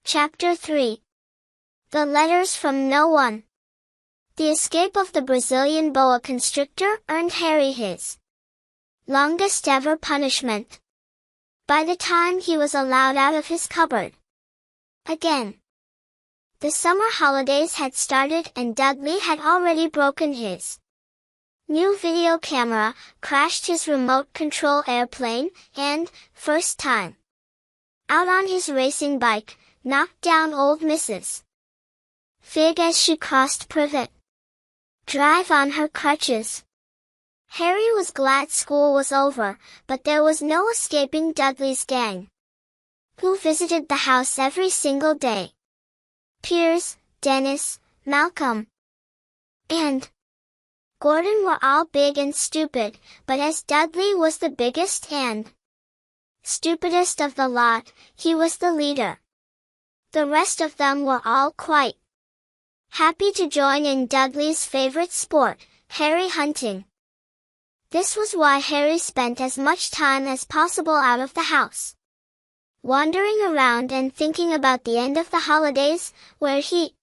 Chapter 3. The Letters from No One. The escape of the Brazilian boa constrictor earned Harry his longest ever punishment. By the time he was allowed out of his cupboard again, the summer holidays had started and Dudley had already broken his new video camera, crashed his remote control airplane, and, first time out on his racing bike, knocked down old Mrs. Figg as she crossed Privet Drive on her crutches. Harry was glad school was over, but there was no escaping Dudley's gang, who visited the house every single day. Piers, Dennis, Malcolm, and Gordon were all big and stupid, but as Dudley was the biggest and stupidest of the lot, he was the leader. The rest of them were all quite happy to join in Dudley's favorite sport, Harry hunting. This was why Harry spent as much time as possible out of the house, wandering around and thinking about the end of the holidays, where he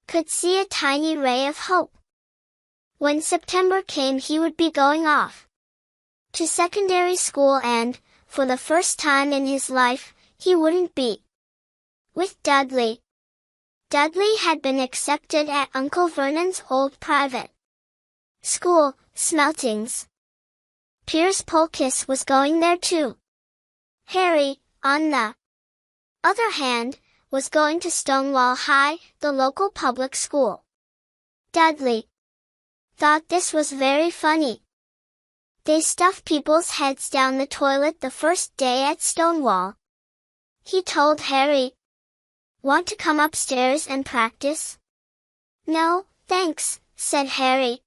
could see a tiny ray of hope. When September came, he would be going off to secondary school and, for the first time in his life, he wouldn't be with Dudley. Dudley had been accepted at Uncle Vernon's old private school, Smeltings. Piers Polkiss was going there too. Harry, on the other hand, was going to Stonewall High, the local public school. Dudley thought this was very funny. They stuffed people's heads down the toilet the first day at Stonewall. He told Harry, "Want to come upstairs and practice?" "No, thanks," said Harry.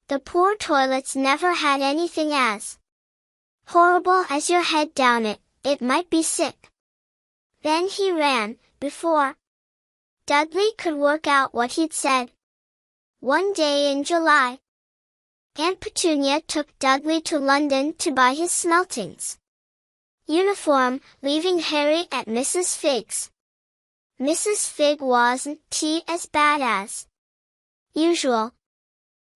The poor toilets never had anything as horrible as your head down it. It might be sick. Then he ran, before Dudley could work out what he'd said. One day in July, Aunt Petunia took Dudley to London to buy his Smeltings uniform, leaving Harry at Mrs. Figg's. Mrs. Figg wasn't as bad as usual.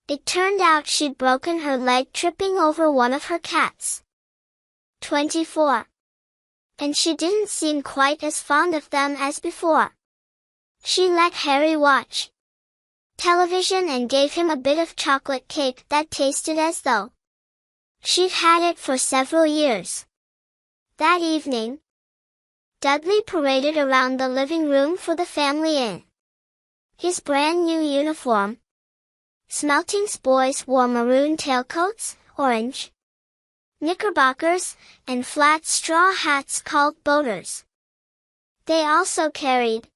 It turned out she'd broken her leg tripping over one of her cats. 24. And she didn't seem quite as fond of them as before. She let Harry watch television and gave him a bit of chocolate cake that tasted as though she'd had it for several years. That evening, Dudley paraded around the living room for the family in his brand new uniform. Smeltings boys wore maroon tailcoats, orange knickerbockers, and flat straw hats called boaters. They also carried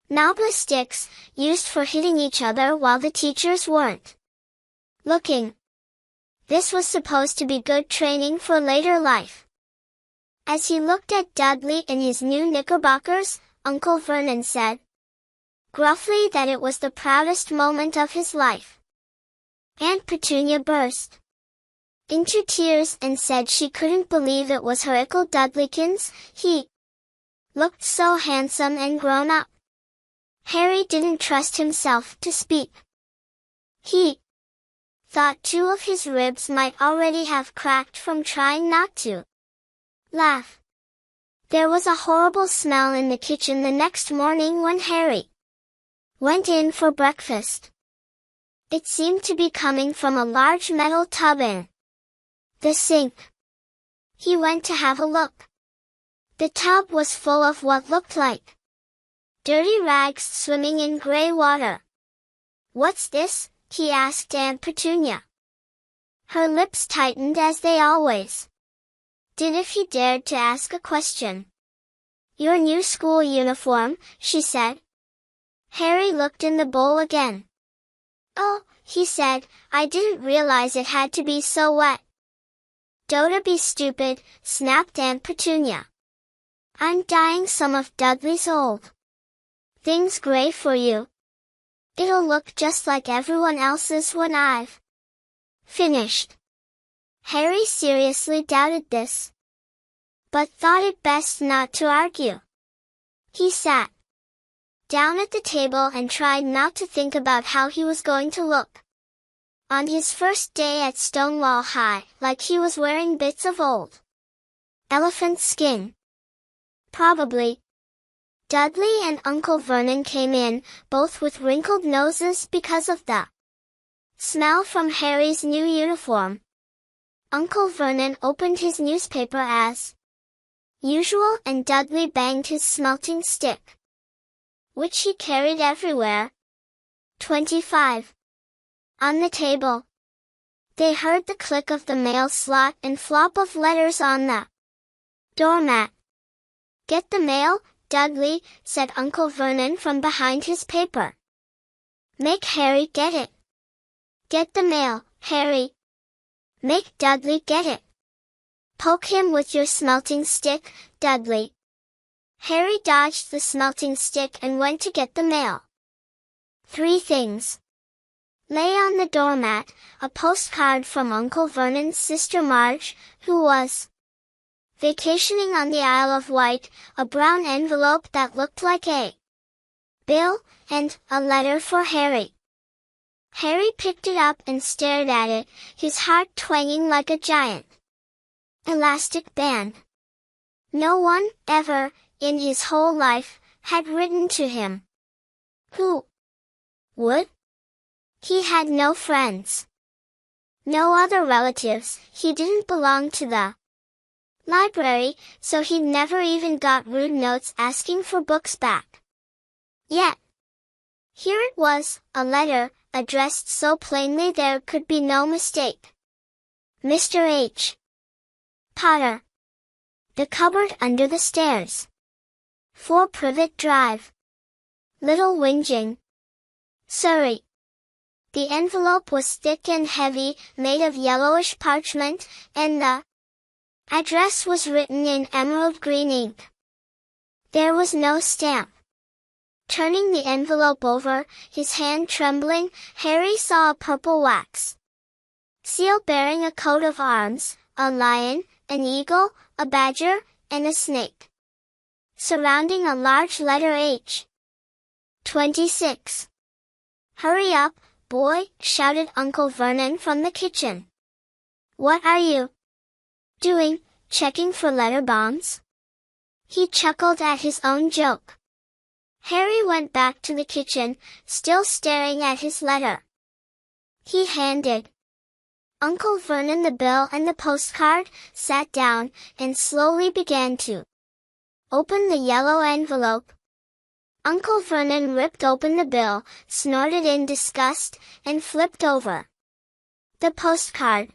knobbly sticks, used for hitting each other while the teachers weren't looking. This was supposed to be good training for later life. As he looked at Dudley in his new knickerbockers, Uncle Vernon said gruffly that it was the proudest moment of his life. Aunt Petunia burst into tears and said she couldn't believe it was her Ickle Dudleykins. He looked so handsome and grown up. Harry didn't trust himself to speak. He thought two of his ribs might already have cracked from trying not to laugh. There was a horrible smell in the kitchen the next morning when Harry went in for breakfast. It seemed to be coming from a large metal tub in the sink. He went to have a look. The tub was full of what looked like dirty rags swimming in gray water. "What's this?" he asked Aunt Petunia. Her lips tightened as they always did if he dared to ask a question. "Your new school uniform," she said. Harry looked in the bowl again. "Oh," he said, "I didn't realize it had to be so wet." "Don't be stupid," snapped Aunt Petunia. "I'm dyeing some of Dudley's old things gray for you. It'll look just like everyone else's when I've finished." Harry seriously doubted this, but thought it best not to argue. He sat down at the table and tried not to think about how he was going to look on his first day at Stonewall High, like he was wearing bits of old elephant skin. Probably. Dudley and Uncle Vernon came in, both with wrinkled noses because of the smell from Harry's new uniform. Uncle Vernon opened his newspaper as usual and Dudley banged his smelting stick, which he carried everywhere, 25, on the table. They heard the click of the mail slot and flop of letters on the doormat. "Get the mail, Dudley," said Uncle Vernon from behind his paper. "Make Harry get it." "Get the mail, Harry." "Make Dudley get it." "Poke him with your smelting stick, Dudley." Harry dodged the smelting stick and went to get the mail. 3 things lay on the doormat: a postcard from Uncle Vernon's sister Marge, who was vacationing on the Isle of Wight, a brown envelope that looked like a bill, and a letter for Harry. Harry picked it up and stared at it, his heart twanging like a giant elastic band. No one, ever, in his whole life, had written to him. Who would? He had no friends. No other relatives. He didn't belong to the library, so he'd never even got rude notes asking for books back. Yet, here it was, a letter, addressed so plainly there could be no mistake. Mr. H. Potter. The cupboard under the stairs. 4 Privet Drive. Little Whinging, Surrey. The envelope was thick and heavy, made of yellowish parchment, and the address was written in emerald green ink. There was no stamp. Turning the envelope over, his hand trembling, Harry saw a purple wax seal bearing a coat of arms, a lion, an eagle, a badger, and a snake, surrounding a large letter H. 26. "Hurry up, boy," shouted Uncle Vernon from the kitchen. "What are you doing, checking for letter bombs?" He chuckled at his own joke. Harry went back to the kitchen, still staring at his letter. He handed Uncle Vernon the bill and the postcard, sat down, and slowly began to open the yellow envelope. Uncle Vernon ripped open the bill, snorted in disgust, and flipped over the postcard.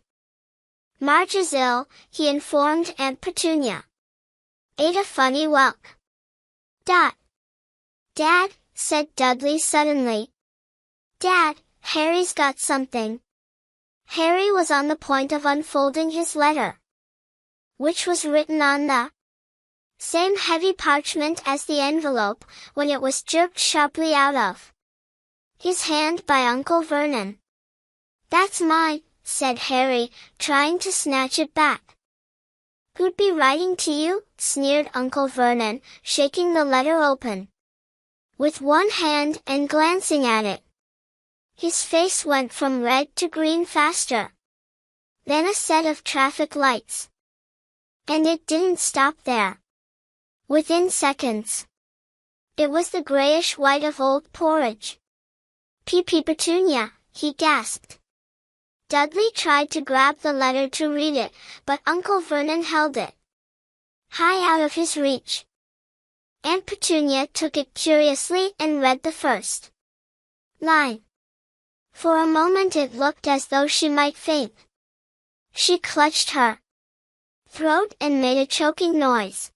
"Marge is ill," he informed Aunt Petunia. "Ate a funny whelk." "Dad," said Dudley suddenly. "Dad, Harry's got something." Harry was on the point of unfolding his letter, which was written on the same heavy parchment as the envelope, when it was jerked sharply out of his hand by Uncle Vernon. "That's mine," said Harry, trying to snatch it back. "Who'd be writing to you?" sneered Uncle Vernon, shaking the letter open with one hand and glancing at it. His face went from red to green faster than a set of traffic lights. And it didn't stop there. Within seconds, it was the grayish white of old porridge. Petunia," he gasped. Dudley tried to grab the letter to read it, but Uncle Vernon held it high out of his reach. Aunt Petunia took it curiously and read the first line. For a moment it looked as though she might faint. She clutched her throat and made a choking noise.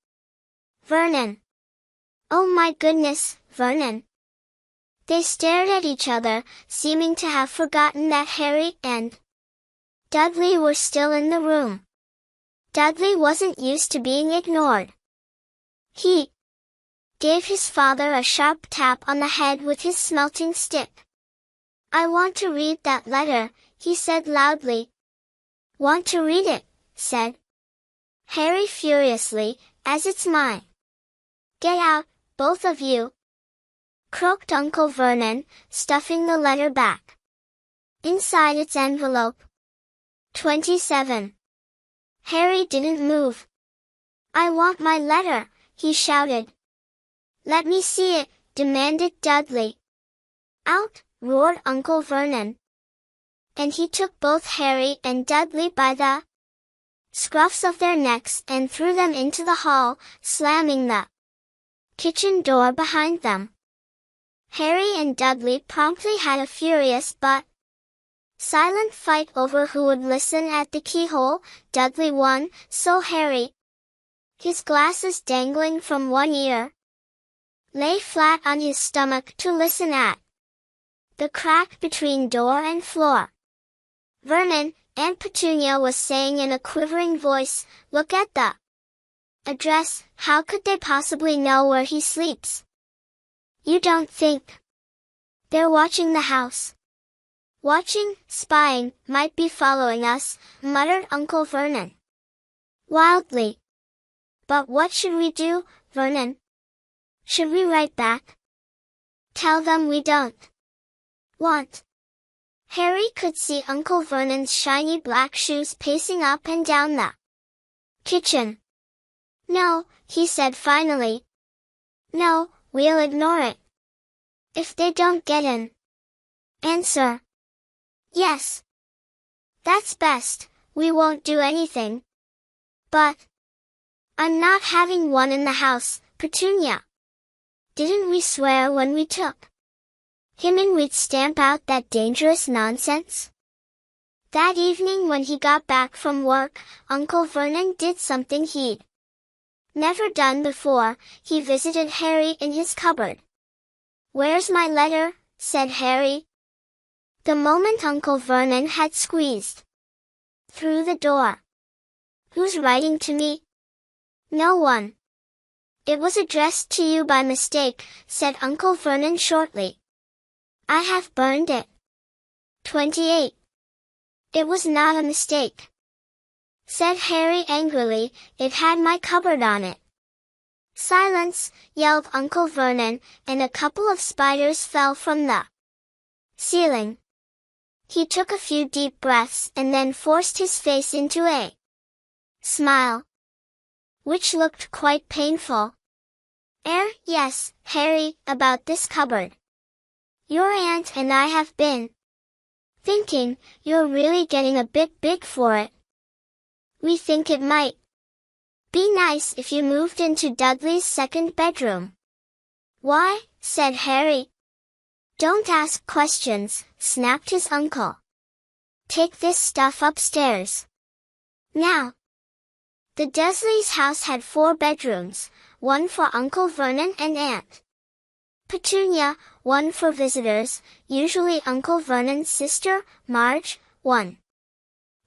"Vernon! Oh my goodness, Vernon!" They stared at each other, seeming to have forgotten that Harry and Dudley were still in the room. Dudley wasn't used to being ignored. He gave his father a sharp tap on the head with his smelting stick. "I want to read that letter," he said loudly. "Want to read it?" said Harry furiously, "as it's mine." "Get out, both of you," croaked Uncle Vernon, stuffing the letter back inside its envelope. 27. Harry didn't move. "I want my letter," he shouted. "Let me see it," demanded Dudley. "Out," roared Uncle Vernon. And he took both Harry and Dudley by the scruffs of their necks and threw them into the hall, slamming the kitchen door behind them. Harry and Dudley promptly had a furious but silent fight over who would listen at the keyhole. Dudley won, so Harry, his glasses dangling from one ear, lay flat on his stomach to listen at the crack between door and floor. "Vernon," Aunt Petunia was saying in a quivering voice, "look at the address. How could they possibly know where he sleeps?" "You don't think they're watching the house?" "Watching, spying, might be following us," muttered Uncle Vernon wildly. "But what should we do, Vernon? Should we write back? Tell them we don't want?" Harry could see Uncle Vernon's shiny black shoes pacing up and down the kitchen. "No," he said finally. "No, we'll ignore it. If they don't get an answer." "Yes. That's best, we won't do anything." "But I'm not having one in the house, Petunia. Didn't we swear when we took him in we'd stamp out that dangerous nonsense?" That evening when he got back from work, Uncle Vernon did something he'd never done before. He visited Harry in his cupboard. "Where's my letter?" said Harry. The moment Uncle Vernon had squeezed through the door. "Who's writing to me?" "No one. It was addressed to you by mistake," said Uncle Vernon shortly. "I have burned it." 28. "It was not a mistake," said Harry angrily, "it had my cupboard on it." "Silence," yelled Uncle Vernon, and a couple of spiders fell from the ceiling. He took a few deep breaths and then forced his face into a smile, which looked quite painful. Yes, Harry, about this cupboard. Your aunt and I have been thinking, you're really getting a bit big for it. We think it might be nice if you moved into Dudley's second bedroom." "Why?" said Harry. "Don't ask questions," snapped his uncle. "Take this stuff upstairs now." The Dudleys' house had 4 bedrooms, one for Uncle Vernon and Aunt Petunia, one for visitors, usually Uncle Vernon's sister, Marge, one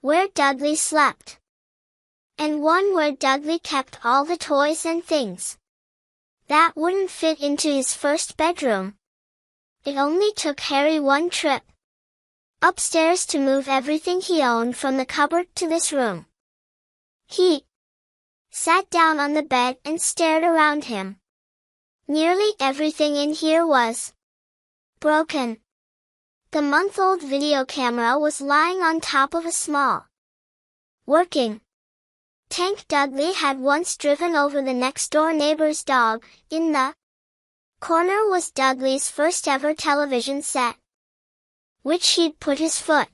where Dudley slept, and one where Dudley kept all the toys and things that wouldn't fit into his first bedroom. It only took Harry one trip upstairs to move everything he owned from the cupboard to this room. He sat down on the bed and stared around him. Nearly everything in here was broken. The month-old video camera was lying on top of a small working tank Dudley had once driven over the next-door neighbor's dog. In the corner was Dudley's first ever television set, which he'd put his foot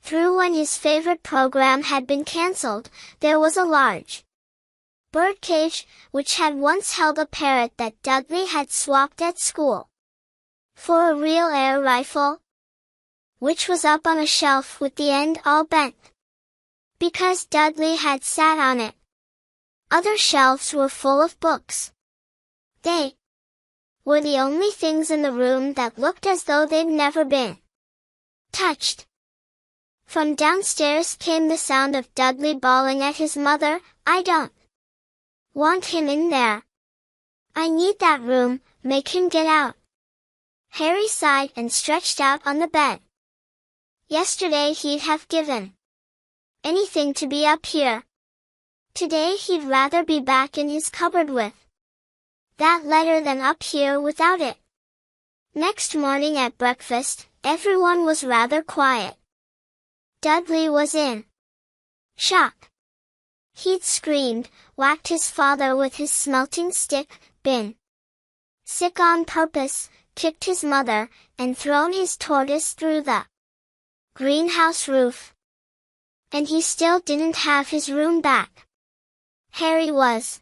through when his favorite program had been cancelled. There was a large birdcage, which had once held a parrot that Dudley had swapped at school for a real air rifle, which was up on a shelf with the end all bent, because Dudley had sat on it. Other shelves were full of books. They were the only things in the room that looked as though they'd never been touched. From downstairs came the sound of Dudley bawling at his mother, "I don't want him in there. I need that room, make him get out." Harry sighed and stretched out on the bed. Yesterday he'd have given anything to be up here. Today he'd rather be back in his cupboard with that letter than up here without it. Next morning at breakfast, everyone was rather quiet. Dudley was in shock. He'd screamed, whacked his father with his smelting stick, been sick on purpose, kicked his mother, and thrown his tortoise through the greenhouse roof. And he still didn't have his room back. Harry was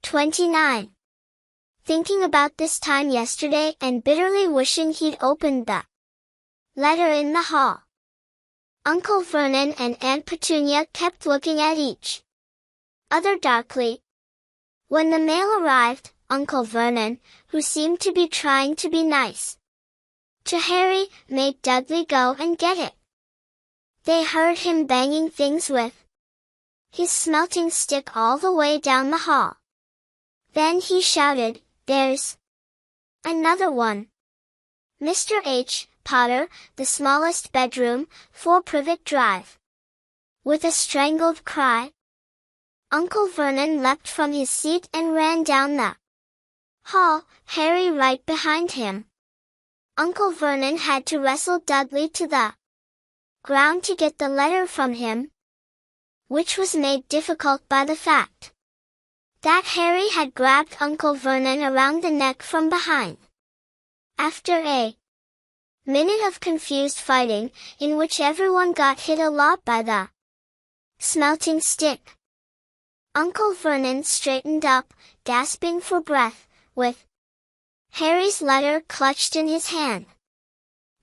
29. Thinking about this time yesterday and bitterly wishing he'd opened the letter in the hall. Uncle Vernon and Aunt Petunia kept looking at each other darkly. When the mail arrived, Uncle Vernon, who seemed to be trying to be nice to Harry, made Dudley go and get it. They heard him banging things with his smelting stick all the way down the hall. Then he shouted, "There's another one. Mr. H. Potter, the smallest bedroom, 4 Privet Drive." With a strangled cry, Uncle Vernon leapt from his seat and ran down the hall, Harry right behind him. Uncle Vernon had to wrestle Dudley to the ground to get the letter from him, which was made difficult by the fact that Harry had grabbed Uncle Vernon around the neck from behind. After a minute of confused fighting, in which everyone got hit a lot by the smelting stick, Uncle Vernon straightened up, gasping for breath, with Harry's letter clutched in his hand.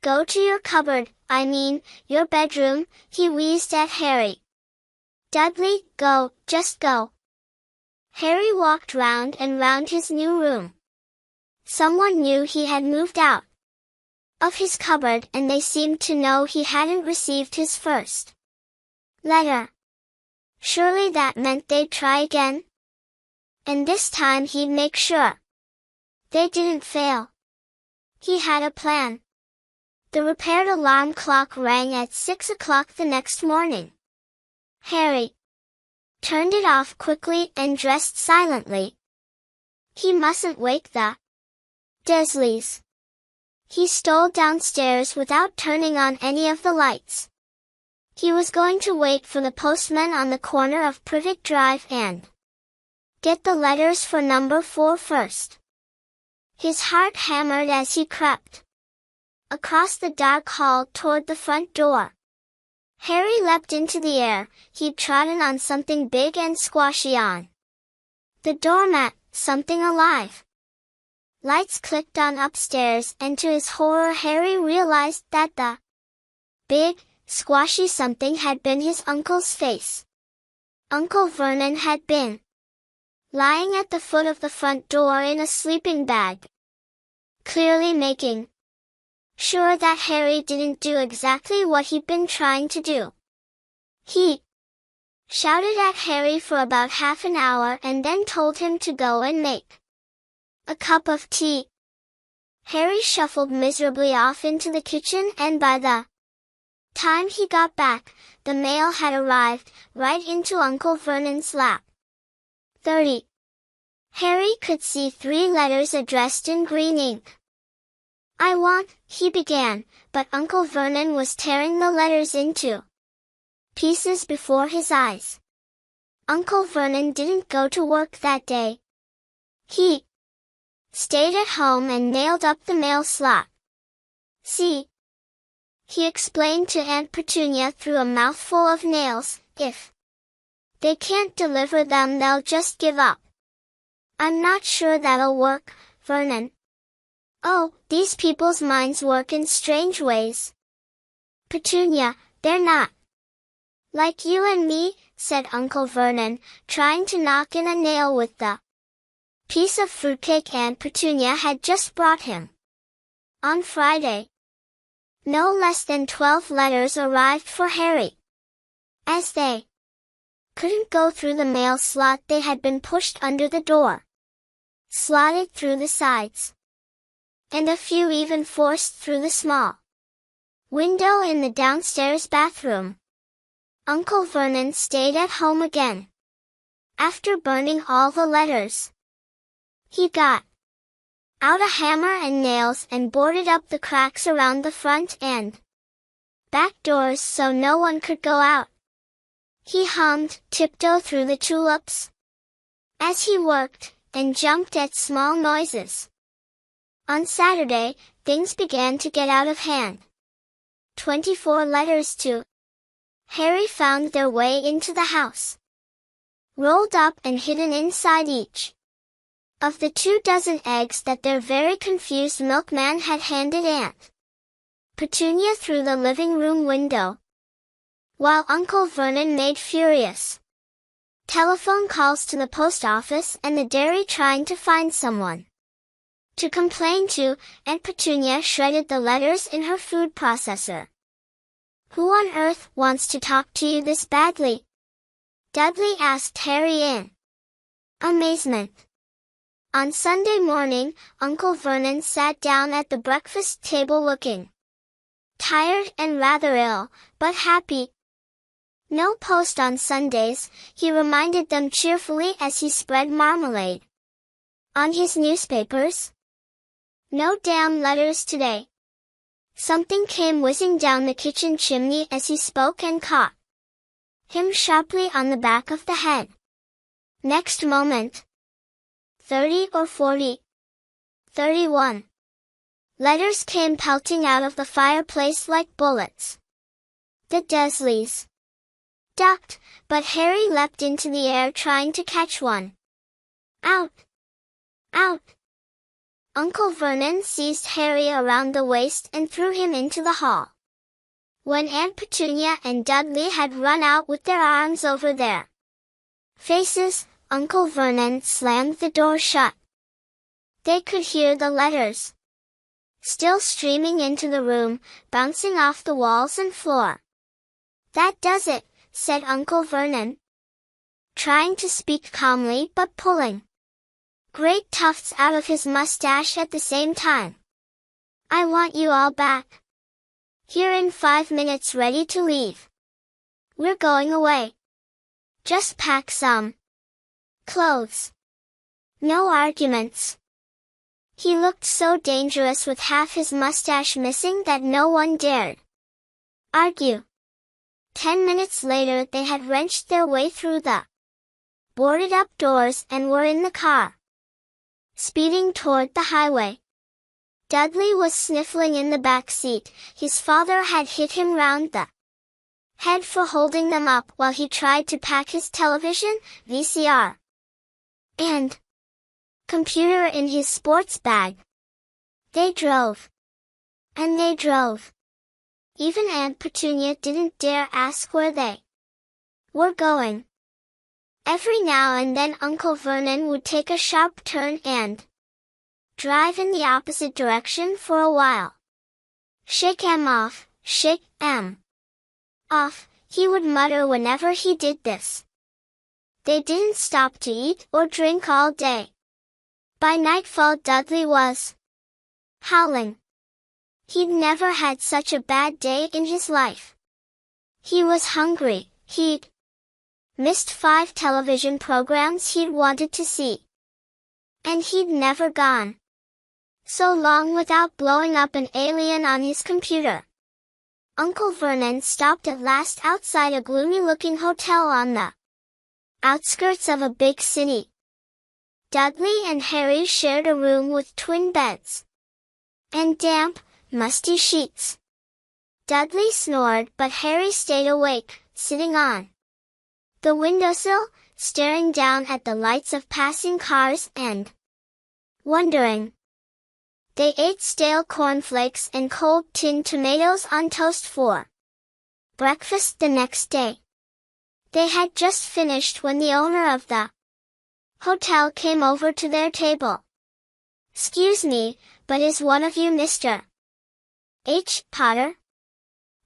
"Go to your cupboard, I mean, your bedroom," he wheezed at Harry. "Dudley, go, just go." Harry walked round and round his new room. Someone knew he had moved out of his cupboard, and they seemed to know he hadn't received his first letter. Surely that meant they'd try again? And this time he'd make sure they didn't fail. He had a plan. The repaired alarm clock rang at 6 o'clock the next morning. Harry turned it off quickly and dressed silently. He mustn't wake the Dursleys. He stole downstairs without turning on any of the lights. He was going to wait for the postman on the corner of Privet Drive and get the letters for number 4 first. His heart hammered as he crept across the dark hall toward the front door. Harry leapt into the air. He'd trodden on something big and squashy on the doormat, something alive. Lights clicked on upstairs, and to his horror Harry realized that the big, squashy something had been his uncle's face. Uncle Vernon had been lying at the foot of the front door in a sleeping bag, clearly making sure that Harry didn't do exactly what he'd been trying to do. He shouted at Harry for about half an hour and then told him to go and make a cup of tea. Harry shuffled miserably off into the kitchen, and by the time he got back, the mail had arrived, right into Uncle Vernon's lap. 30. Harry could see 3 letters addressed in green ink. "I want," he began, but Uncle Vernon was tearing the letters into pieces before his eyes. Uncle Vernon didn't go to work that day. He stayed at home and nailed up the mail slot. "See," he explained to Aunt Petunia through a mouthful of nails, "if they can't deliver them they'll just give up." "I'm not sure that'll work, Vernon." "Oh, these people's minds work in strange ways, Petunia, they're not like you and me," said Uncle Vernon, trying to knock in a nail with the piece of fruitcake Aunt Petunia had just brought him. On Friday, no less than 12 letters arrived for Harry. As they couldn't go through the mail slot, they had been pushed under the door, slotted through the sides, and a few even forced through the small window in the downstairs bathroom. Uncle Vernon stayed at home again. After burning all the letters, He got out a hammer and nails and boarded up the cracks around the front and back doors so no one could go out. He hummed Tiptoe Through the Tulips as he worked, and jumped at small noises. On Saturday, things began to get out of hand. 24 letters to Harry found their way into the house, rolled up and hidden inside each of the 24 eggs that their very confused milkman had handed Aunt Petunia through the living room window, while Uncle Vernon made furious telephone calls to the post office and the dairy trying to find someone to complain to. Aunt Petunia shredded the letters in her food processor. "Who on earth wants to talk to you this badly?" Dudley asked Harry in amazement. On Sunday morning, Uncle Vernon sat down at the breakfast table looking tired and rather ill, but happy. No post on Sundays, he reminded them cheerfully as he spread marmalade on his newspapers. No damn letters today. Something came whizzing down the kitchen chimney as he spoke and caught him sharply on the back of the head. Next moment, 30 or 40, 31 letters came pelting out of the fireplace like bullets. The Dudleys ducked, but Harry leapt into the air trying to catch one. Out! Out! Uncle Vernon seized Harry around the waist and threw him into the hall. When Aunt Petunia and Dudley had run out with their arms over their faces, Uncle Vernon slammed the door shut. They could hear the letters still streaming into the room, bouncing off the walls and floor. "That does it," said Uncle Vernon, trying to speak calmly but pulling great tufts out of his mustache at the same time. "I want you all back here in 5 minutes, ready to leave. We're going away. Just pack some clothes. No arguments." He looked so dangerous with half his mustache missing that no one dared argue. 10 minutes later they had wrenched their way through the boarded-up doors and were in the car, speeding toward the highway. Dudley was sniffling in the back seat. His father had hit him round the head for holding them up while he tried to pack his television, VCR, and computer in his sports bag. They drove. And they drove. Even Aunt Petunia didn't dare ask where they were going. Every now and then Uncle Vernon would take a sharp turn and drive in the opposite direction for a while. "Shake 'em off, shake 'em off," he would mutter whenever he did this. They didn't stop to eat or drink all day. By nightfall Dudley was howling. He'd never had such a bad day in his life. He was hungry. He'd missed 5 television programs he'd wanted to see. And he'd never gone so long without blowing up an alien on his computer. Uncle Vernon stopped at last outside a gloomy-looking hotel on the outskirts of a big city. Dudley and Harry shared a room with twin beds and damp, musty sheets. Dudley snored, but Harry stayed awake, sitting on the windowsill, staring down at the lights of passing cars and wondering. They ate stale cornflakes and cold tinned tomatoes on toast for breakfast the next day. They had just finished when the owner of the hotel came over to their table. "Excuse me, but is one of you Mr. H. Potter?"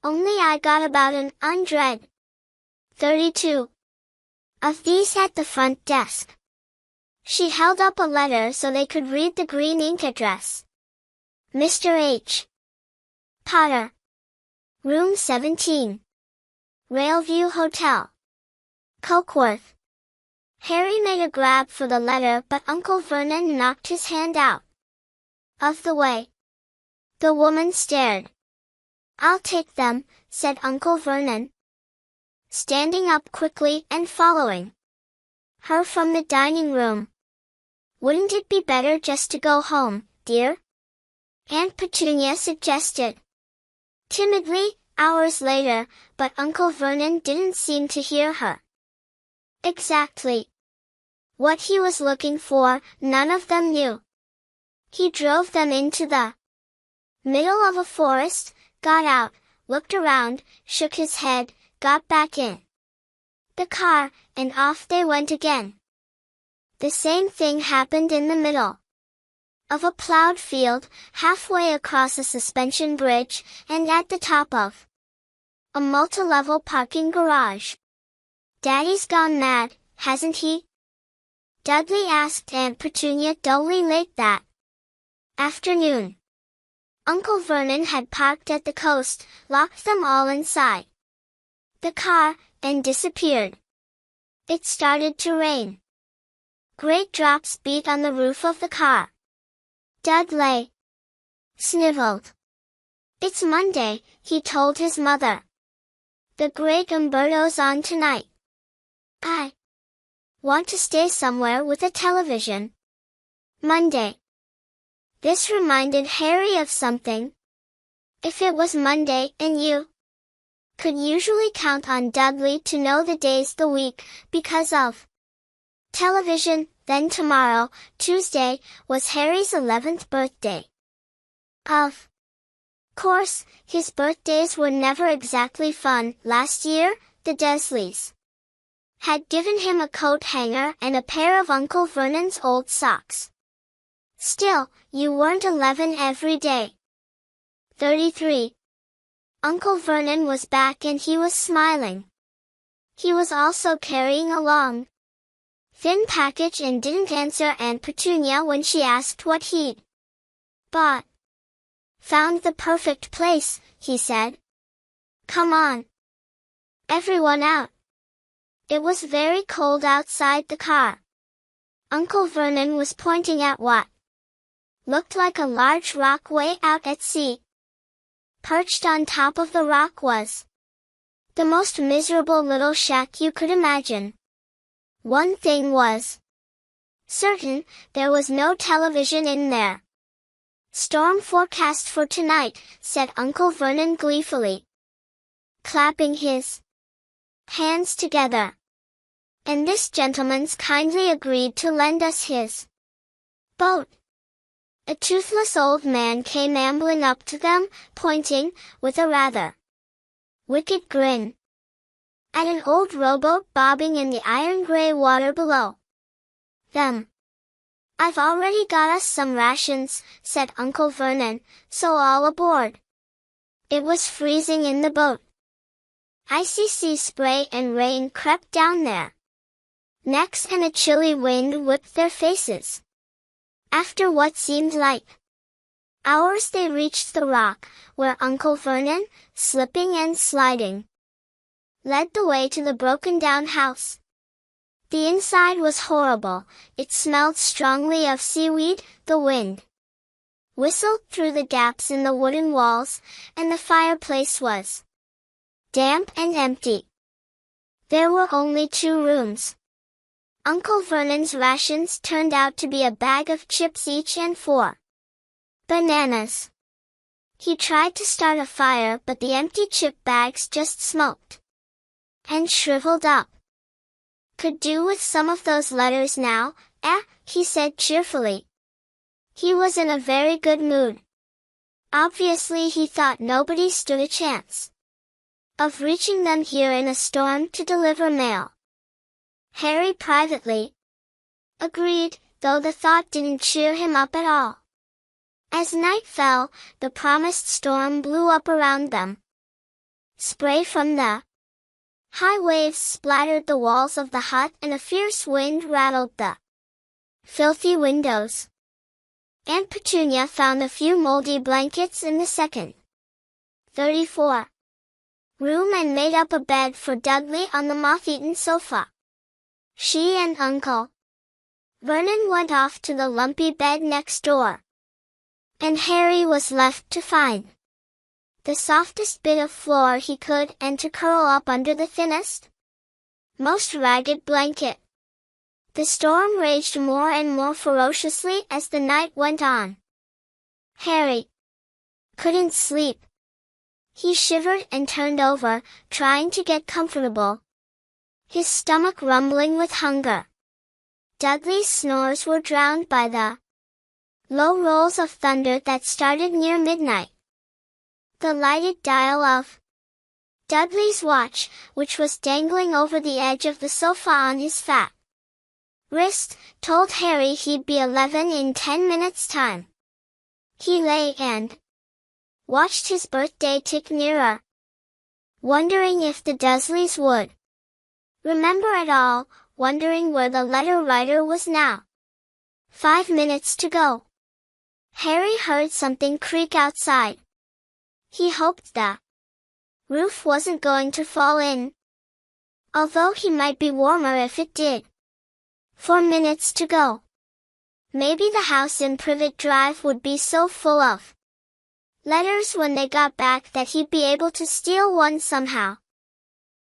"Only I got about an 132 of these at the front desk." She held up a letter so they could read the green ink address. "Mr. H. Potter. Room 17. Railview Hotel. Cokeworth." Harry made a grab for the letter, but Uncle Vernon knocked his hand out of the way. The woman stared. "I'll take them," said Uncle Vernon, standing up quickly and following her from the dining room. "Wouldn't it be better just to go home, dear?" Aunt Petunia suggested timidly, hours later, but Uncle Vernon didn't seem to hear her. Exactly what he was looking for, none of them knew. He drove them into the middle of a forest, got out, looked around, shook his head, got back in the car, and off they went again. The same thing happened in the middle of a plowed field, halfway across a suspension bridge, and at the top of a multi-level parking garage. "Daddy's gone mad, hasn't he?" Dudley asked Aunt Petunia dully late that afternoon. Uncle Vernon had parked at the coast, locked them all inside the car, and disappeared. It started to rain. Great drops beat on the roof of the car. Dudley sniveled. "It's Monday," he told his mother. "The great Umberto's on tonight. I want to stay somewhere with a television." Monday. This reminded Harry of something. If it was Monday and you could usually count on Dudley to know the days the week because of television, then tomorrow, Tuesday, was Harry's 11th birthday. Of course, his birthdays were never exactly fun. Last year, the Dursleys had given him a coat hanger and a pair of Uncle Vernon's old socks. Still, you weren't 11 every day. 33. Uncle Vernon was back and he was smiling. He was also carrying a long, thin package and didn't answer Aunt Petunia when she asked what he'd bought. "Found the perfect place," he said. "Come on. Everyone out." It was very cold outside the car. Uncle Vernon was pointing at what looked like a large rock way out at sea. Perched on top of the rock was the most miserable little shack you could imagine. One thing was certain, there was no television in there. "Storm forecast for tonight," said Uncle Vernon gleefully, clapping his hands together. "And this gentleman's kindly agreed to lend us his boat." A toothless old man came ambling up to them, pointing, with a rather wicked grin, at an old rowboat bobbing in the iron-gray water below them. "I've already got us some rations," said Uncle Vernon, "so all aboard." It was freezing in the boat. Icy sea spray and rain crept down their necks and a chilly wind whipped their faces. After what seemed like hours they reached the rock, where Uncle Vernon, slipping and sliding, led the way to the broken-down house. The inside was horrible. It smelled strongly of seaweed, the wind whistled through the gaps in the wooden walls, and the fireplace was damp and empty. There were only 2 rooms. Uncle Vernon's rations turned out to be a bag of chips each and 4 bananas. He tried to start a fire, but the empty chip bags just smoked and shriveled up. "Could do with some of those letters now, he said cheerfully. He was in a very good mood. Obviously he thought nobody stood a chance of reaching them here in a storm to deliver mail. Harry privately agreed, though the thought didn't cheer him up at all. As night fell, the promised storm blew up around them. Spray from the high waves splattered the walls of the hut and a fierce wind rattled the filthy windows. Aunt Petunia found a few moldy blankets in the second 34 room and made up a bed for Dudley on the moth-eaten sofa. She and Uncle Vernon went off to the lumpy bed next door. And Harry was left to find the softest bit of floor he could and to curl up under the thinnest, most ragged blanket. The storm raged more and more ferociously as the night went on. Harry couldn't sleep. He shivered and turned over, trying to get comfortable, his stomach rumbling with hunger. Dudley's snores were drowned by the low rolls of thunder that started near midnight. The lighted dial of Dudley's watch, which was dangling over the edge of the sofa on his fat wrist, told Harry he'd be 11 in 10 minutes' time. He lay and watched his birthday tick nearer, wondering if the Dursleys would remember at all, wondering where the letter writer was now. 5 minutes to go. Harry heard something creak outside. He hoped the roof wasn't going to fall in, although he might be warmer if it did. 4 minutes to go. Maybe the house in Privet Drive would be so full of letters when they got back that he'd be able to steal one somehow.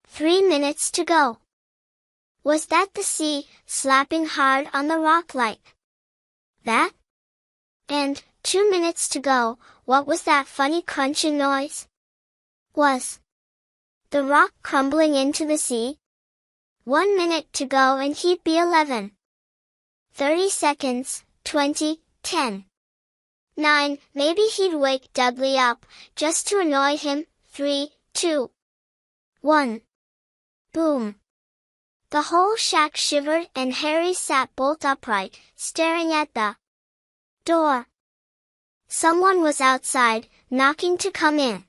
3 minutes to go. Was that the sea, slapping hard on the rock like that? And 2 minutes to go, what was that funny crunching noise? Was the rock crumbling into the sea? 1 minute to go and he'd be 11. 30 seconds, 20, 10. 9, maybe he'd wake Dudley up, just to annoy him. 3, 2, 1. Boom. The whole shack shivered and Harry sat bolt upright, staring at the door. Someone was outside, knocking to come in.